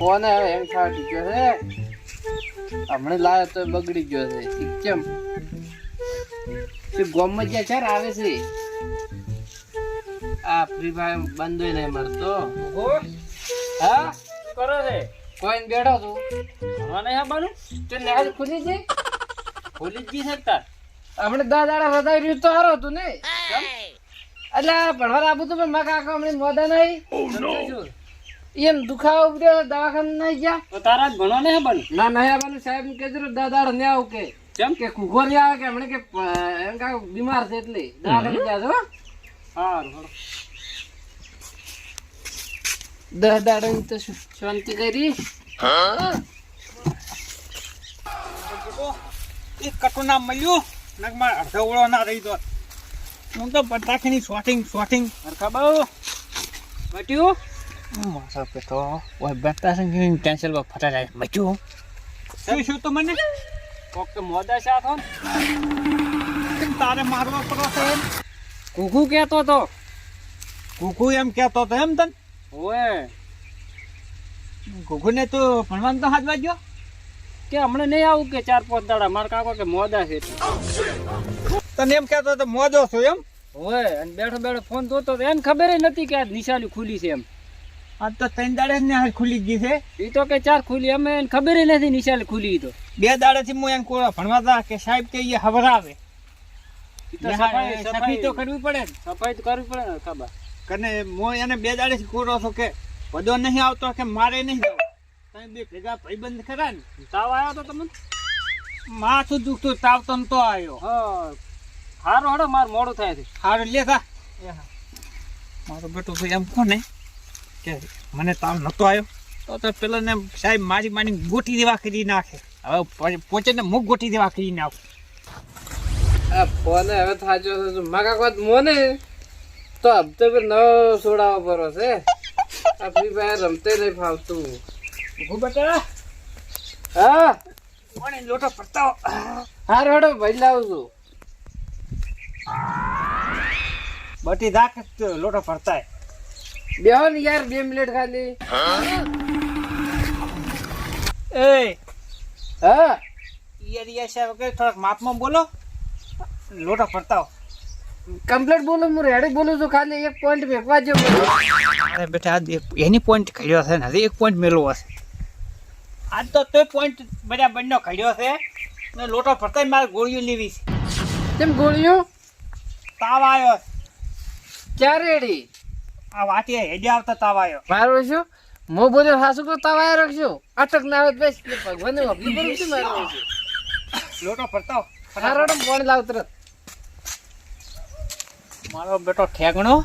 Phone હવે એમ ફાટી ગયો છે. હમણાં લાવ્યો તો બગડી ગયો છે. કેમ ગોમમાં જ્યાં ચાર આવે છે આ ફ્રી ફાયર બંધ નહીં મળતો. હા કરો છે કોઈ બેઠો તું મને હા બાનું તો નેહાલ ખુલી છે. ભૂલી જ ગઈ શકતા હમણાં 10 દાડા વધારી રહ્યું તો સારું હતું ને. એટલે ભણવા આપું તું પણ મારા કાકા હમણાં મોદા નહીં એમ દુખાવો ઉભર્યો દવાખાને નહીં ગયા તો તારા જ ભણો ને હા બાનું ના નહીં આવવાનું સાહેબ ને કહેજો 10 દાડા ને આવું કે કેમ કે કુખો નહીં આવે કે હમણાં કે એમ કાંઈ બીમાર છે એટલે દવાખાને ગયા છો. હારું 10 દાડા ની તો શાંતિ કરી. એક કટું ના મળ્યું નગમાં અડધો ઓળો ના રહી તો હું તો પટાખીની શોટિંગ હરખા બાઉ બટ્યું મારા પે તો ઓય બેઠતા છે કે ટેન્શન પર ફટા જાય બચ્યું શું તો મને કોક તો મોદા છે આથો તારે મારવા પડો છે એમ કુકુ કહેતો તો કુકુ એમ કહેતો તો એમ તન ઓય કુકુને તો ભણવાનું તો હાથ વાગ્યો કે હમણાં નહીં આવું કે 4-5 દાડા મારા કાકો કે મોદા છે તને એમ કહેતો તો મોદો છો એમ ઓય અને બેઠો ફોન જોતો તો એને ખબર નથી કે આ નિશાની ખુલી છે એમ આ તો 3 દાડે ને ખુલી ગઈ છે એ તો કે 4 ખુલી અમે એને ખબર નથી નિશાની ખુલી તો 2 દાડેથી હું એને કોળા ભણવા તા કે સાહેબ કે એ હવરાવે સફાઈ તો કરવી પડે સફાઈ તો કરવી પડે ને ખબર કને હું એને 2 દાડેથી કોળો છો કે બધો નહીં આવતો કે મારે નહીં જાવ તમે બે ભેગા ભાઈબંધ ખરા ને તાવ આવ્યો તો તમને માથું દુખતું તાવ તમ તો આવ્યો હા હારો હડો માર મોડું થાય છે હારું લે થા મારો બેટો ભાઈ એમ કોને કે મને તાવ નતો આવ્યો તો પેલા ને સાહેબ મારી ગોટી દેવા કરી નાખે હવે પોચે ને મુખ ગોટી દેવા કરી નાખું આ ફોન હવે થાજો છે મારા કાકા મોને તો હપ્તે પર નવો છોડાવવા પડો છે. આ ફ્રી ફાયર રમતે નહીં ફાવતું. ઉભો બેટા હા કોણે લોટો પડતા હાર હડો ભાઈ લાવું છું. બટી દાક લોટો પડતા બેહો ને યાર 2 મિનિટ ખાલી. એ હા યાર સાહેબ કે થોડાક માપમાં બોલો લોટો પડતા કમ્પ્લીટ બોલું હું રેડી બોલું છું. ખાલી 1 પોઈન્ટ ફેંકવા જેવું. અરે બેટા એની પોઈન્ટ ખડ્યો છે ને હજી 1 પોઈન્ટ મેળવો હશે આજ તો તોય પોઈન્ટ બરાબર નો ખડ્યો છે ને લોટો પડતા મારે ગોળીઓ લેવી છે. કેમ ગોળીઓ તાવ આવ્યો ક્યાં રેડી આ વાટી હેડે આવતા તાવ આવ્યો મારો શું હું બોલ્યો હાસુ તો તવાય રાખજો અટક ના આવે બેસ ભગવાન અપલી કરું છું મારો લોટો પડતા હારડો ફોન લાવ તરત. મારો બેટો ઠેગણો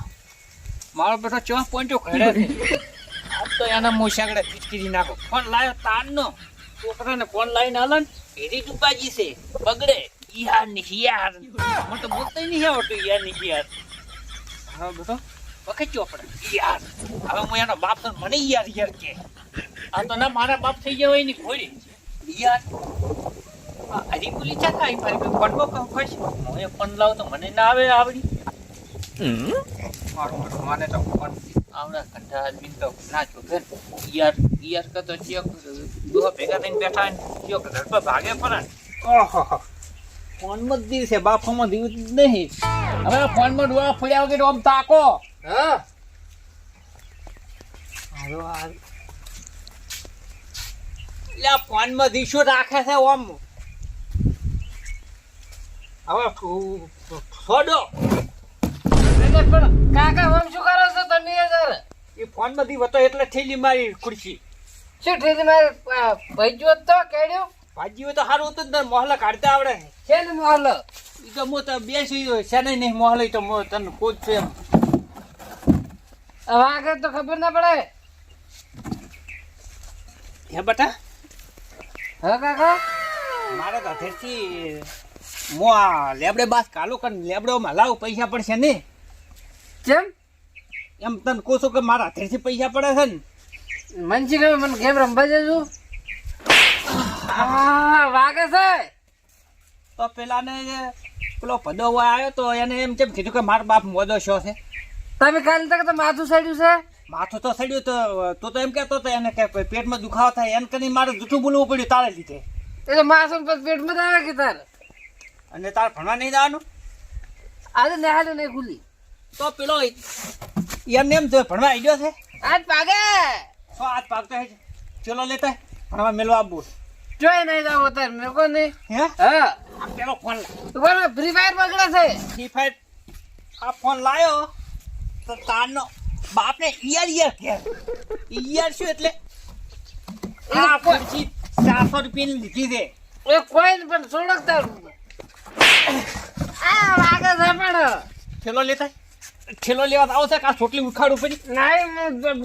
મારો બેટો 4 પોઈન્ટો ખડે છે આજ તો એના મોસાગડે ફિટકીરી નાખો ફોન લાયો તારનો છોકરાને ફોન લાવીને હાલન એરી ડુબાજી છે બગડે યાર ની યાર મને તો બોલતા નહીં આવડતું યાર ની યાર હા બેટો વખત ચોપડે યાર હવે હું એનો બાપ તો મને યાર કે આ તો ના મારા બાપ થઈ ગયા હોય ની ખોડી યાર હજી બોલી ચા થાય મારી ફોન કહું ખુશ હું એ ફોન લાવ તો મને ના આવે આવડી મારો બેટો મને તો ફોન આવડા કંઠા આદમી તો ના ચોકે યાર કતો ચિયો દો ભેગા થઈને બેઠા ને ચિયો ઘર પર ભાગે ફરા ઓહો ફોન માં દીવ છે બાફામાં દીવ નહીં હવે ફોન માં ડોળા ફોડ્યા વગર આમ તાકો હા લે ફોન માં દીશો રાખે છે ઓમ હવે છોડો એટલે પણ કાકા આમ શું કરો છો તમે યાર એ ફોન માં દીવ હતો એટલે ઠેલી મારી ખુરશી શું ઠેલી મારે ભાઈ જો તો કેડ્યો ભાજી તો સારું હતું ને મોહલા કાઢતા આવડે છે ને મોહલ એ તો મો તો બેસી છે નહીં મોહલ તો મો તને ખુદ છે એમ હવે આગળ તો ખબર ના પડે. હે બેટા હા કાકા મારે તો ઘરથી મો આ લેબડે બાસ કાલો કર લેબડોમાં લાવ પૈસા પડશે ને કેમ એમ તને કહું છું કે મારા ઘરથી પૈસા પડે છે ને મનસી ગયો મને ગેમ રમવા જજો. હા વાગે છે તો પેલાને પેલો ભદો આવ્યો તો એને એમ કેમ કીધું કે મારો બાપ મોદો શો છે તમે કાલે તક તો માથું સાડ્યું છે માથું તો સડ્યું તો તો એમ કહેતો હતો એને કે પેટમાં દુખાવો થાય એમ કરીને મારે જૂઠું બોલવું પડ્યું તારે લીધે. એટલે માસમ પછી પેટમાં જ આવે કે તાર અને તારે ભણવા નહીં જવાનું આજે નહાડે નહીં ખુલી તો પેલો એમને એમ જો ભણવા આવી ગયો છે. આજ પાગે તો આજ પાકતો હે ચલો લેતા ભણવા મેળવા આપવું જોઈ નહીં જાવ તાર મેં કો નહીં હે. હા આ પેલો ફોન બરાબર ફ્રી ફાયર પકડે છે ફ્રી ફાયર આ ફોન લાયો તો તારનો બાપને ઈયર કે ઈયર શું એટલે આ પછી 400 રૂપિયાની લીધી છે. એ કોઈ ને પણ સોડક તારું આ વાગે છે પણ ઠેલો લેતા ઠેલો લેવા આવશે કે આ ચોટલી ઉખાડું પડી નહીં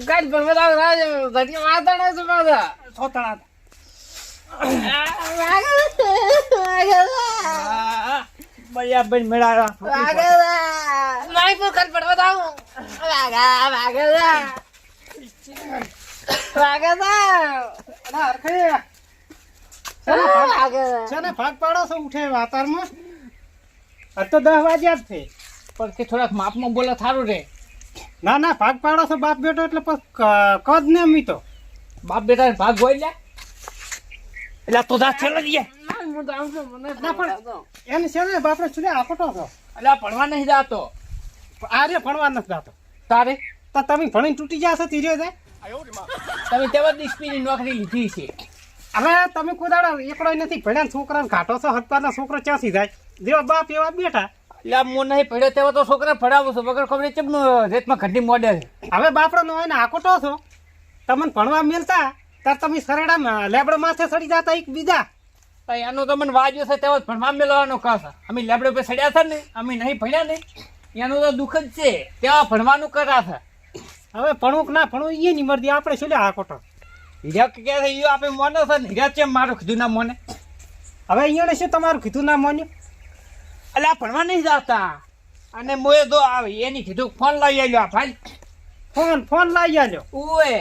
ગાડી પર બધા રાજ ધટી વાતા નહીં તો પાછા સોતણા બરાબર મેળા નહીં તો કલ પડવા દાવ વાગા વાગા છે ભાગ પાડો છો ઉઠે વાતારમાં આ તો 10 વાગ્યા જ છે પણ કે થોડાક માપમાં બોલો થારું રે. ના ના ભાગ પાડો છો બાપ બેટો એટલે કદ ને મી તો બાપ બેટા ભાગ હોય લે એટલે તો દા છેલ્લો જ એને છે ને બાપડે ચૂલે આકોટો છો એટલે ભણવા નહીં જાતો આરે ભણવા નથી જાતો તારે તો તમે ભણીને તૂટી જશો તીર્યો જાય તમે તેવા ડીસપીની નોકરી લીધી છે. હવે તમે કોઈ દાડો એકડો નથી ભણ્યા છોકરાને ઘાટો છો હત્તાના છોકરો ચાસી જાય જેવા બાપ એવા બેઠા એટલે હું નહીં પડ્યો તેવો તો છોકરા ભણાવું છું વગર ખબર ચમનું રેતમાં ઘંટી મોડેલ હવે બાપડો નો હોય ને આકોટો છો તમને ભણવા મેલતા તાર તમે સરેડા લેબડો માથે સડી જતા એક બીજા એનો તો મને વાજ્યો છે તેવો ભણવા મેળવાનો કહે છે. અમે લેબડે પર સડ્યા છે ને અમે નહીં ભણ્યા ને એનું તો દુઃખ જ છે તેવા ભણવાનું કર્યા છે. હવે ભણવું કે ના ભણવું એ નહીં મરદી આપણે શું લે આકોટો હીરા કે છે ઈ આપણે મોનો છે ને હીરા ચેમ મારું કીધું ના મોને હવે અહીંયા શું તમારું કીધું ના માન્યું એટલે આ ભણવા નહીં જતા અને મોએ તો આવે એની કીધું ફોન લઈ આવ્યો આ ભાઈ ફોન લાવી આલ્યો ઓએ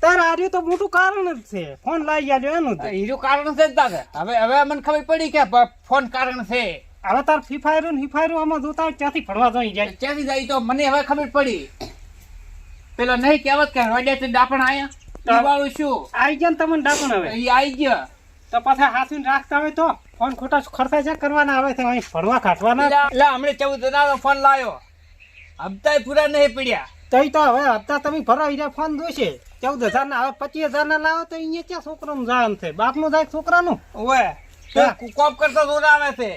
તારે આ રહ્યું તો મોટું કારણ જ છે ફોન લાવી આલ્યો એનું જ. હીરું કારણ છે જ દાદા હવે મને ખબર પડી કે ફોન કારણ છે. હવે તાર ફીફાયરું આમાં જોતા હોય ત્યાંથી ભણવા જઈ જાય ક્યાંથી જાય તો મને હવે ખબર પડી પેલો નહીં કહેવત કે રોડે ડાપણ આયા વાળું શું આવી ગયા ને તમને ડાકણ હવે એ આવી ગયો તો પાછા હાથવીને રાખતા હોય તો ફોન ખોટા ખર્ચા છે કરવાના આવે છે અહીં ભણવા કાઢવાના એટલે હમણે 14 ફોન લાયો હપ્તા પૂરા નહીં પડ્યા તઈ તો હવે હપ્તા તમે ભરાવી રહ્યા ફોન દોશે 14,000 ના હવે 25,000 ના લાવો તો અહીંયા ક્યાં છોકરાનું જવાનું છે બાપનું જાય છોકરાનું ઓએ કોપ કરતા દૂર આવે છે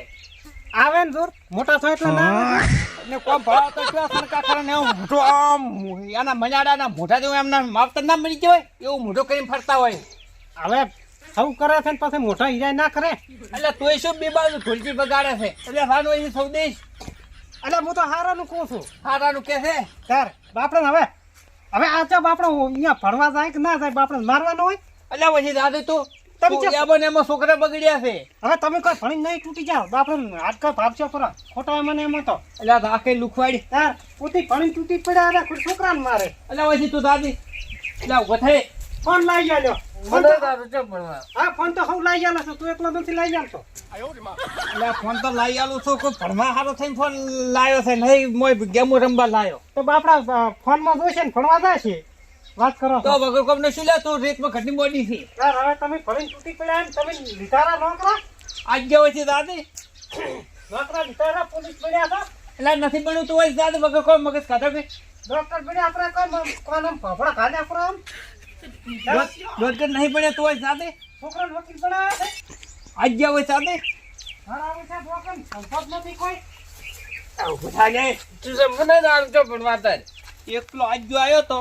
આવે ને દૂર મોટા થાય એટલે ના આવે ને કોપ ભરાવતો કેવા સરકાર કરે ને એવું મોટો આમ એના મજાડાના મોઢા જેવું એમના માવતર ના મળી જાય એવું મોઢું કરીને ફરતા હોય. હવે સૌ કરે છે ને પછી મોટા હીરા ના કરે એટલે તોય શું બે બાજુ ઢોલકી બગાડે છે એટલે સારું અહીં સૌદેશ એટલે હું તો હારાનું કહું છું હારાનું કે છે તાર બાપડે હવે આ તો બાપડો અહીંયા ભણવા જાય કે ના જાય બાપડે મારવાનો હોય એટલે પછી દાદા તો તમે તમે એમાં છોકરા બગડ્યા છે હવે તમે કોઈ ભણી નહીં તૂટી જાઓ બાપડે આજકાલ ભાગશો પર ખોટા મને એમાં તો એટલે આખે લુખવાડી તાર પોતે ભણી તૂટી પડ્યા એટલે કોઈ છોકરાને મારે એટલે પછી તું દાદી એટલે ઉભો થઈ ફોન લાવી આલ્યો હા ફોન તો હું લાવી આલો છું તું એકલો નથી લાવી આલતો એટલે ફોન તો લાવી આલું છું કોઈ ભણવા સારો થઈને ફોન લાવ્યો છે નહીં મોય ગેમો રમવા લાવ્યો તો બાપડા ફોનમાં જોઈશે ને ભણવા જાય છે વાત કરો તો વગર કોમ ને શું લે તું રેતમાં ઘટની મોડી છે તાર હવે તમે ભણીને તૂટી પડ્યા ને તમે લીધારા નોકરા આજ ગયો છે દાદી નોકરા લીધારા પોલીસ પડ્યા હતા એટલે નથી બન્યું તું હોય દાદી વગર કોઈ મગજ કાઢો કે ડોક્ટર પડ્યા આપણે કોણ ફફડા ખાધા આપણે આમ ડોક્ટર નહીં પડ્યા તું હોય દાદી છોકરાને વકીલ બનાવ્યા છે આજ ગયા હોય દાદી ઘર આવે છે ડોક્ટર સંપત નથી કોઈ એકલો આજ્યો આવ્યો તો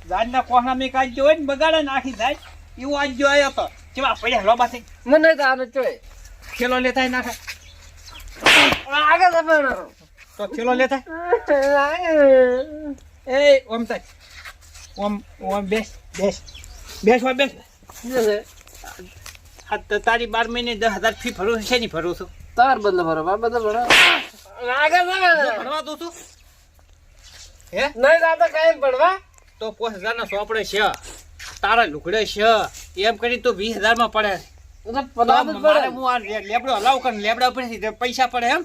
જાનના કોહના મેં કાઢ્યો હોય ને બગાડે નાખી જાય એવું આજ્યો આવ્યો તો કેવા પડ્યા લોબા થઈ મને તો આનો ચોય ખેલો લેતા નાખે આગળ જવાનો તો ખેલો લેતા એ ઓમ થાય ઓમ બેસ હોય બેસ હા તો તારી 12 મહિને 10,000 ફી ભરું છે નહીં ભરું છું તાર બદલે ભરો બદલે ભરો આગળ જવાનો ભણવા દઉં છું હે નહીં દાદા કાયમ ભણવા તો 5,000 ના સોપડે છે તારા લુગડે છે એમ કરી તો 20,000 માં પડે મારે હું આ લેબડો હલાવ કર લેબડા ઉપરથી પૈસા પડે એમ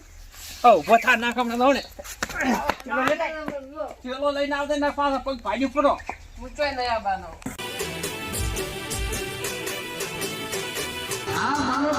ઉભો થા નાખ હમણાં દઉં ને ચલો લઈને આવતે ના પાછા પગ ભાજી પડો હું તોય નહીં આવવાનો. હા મારો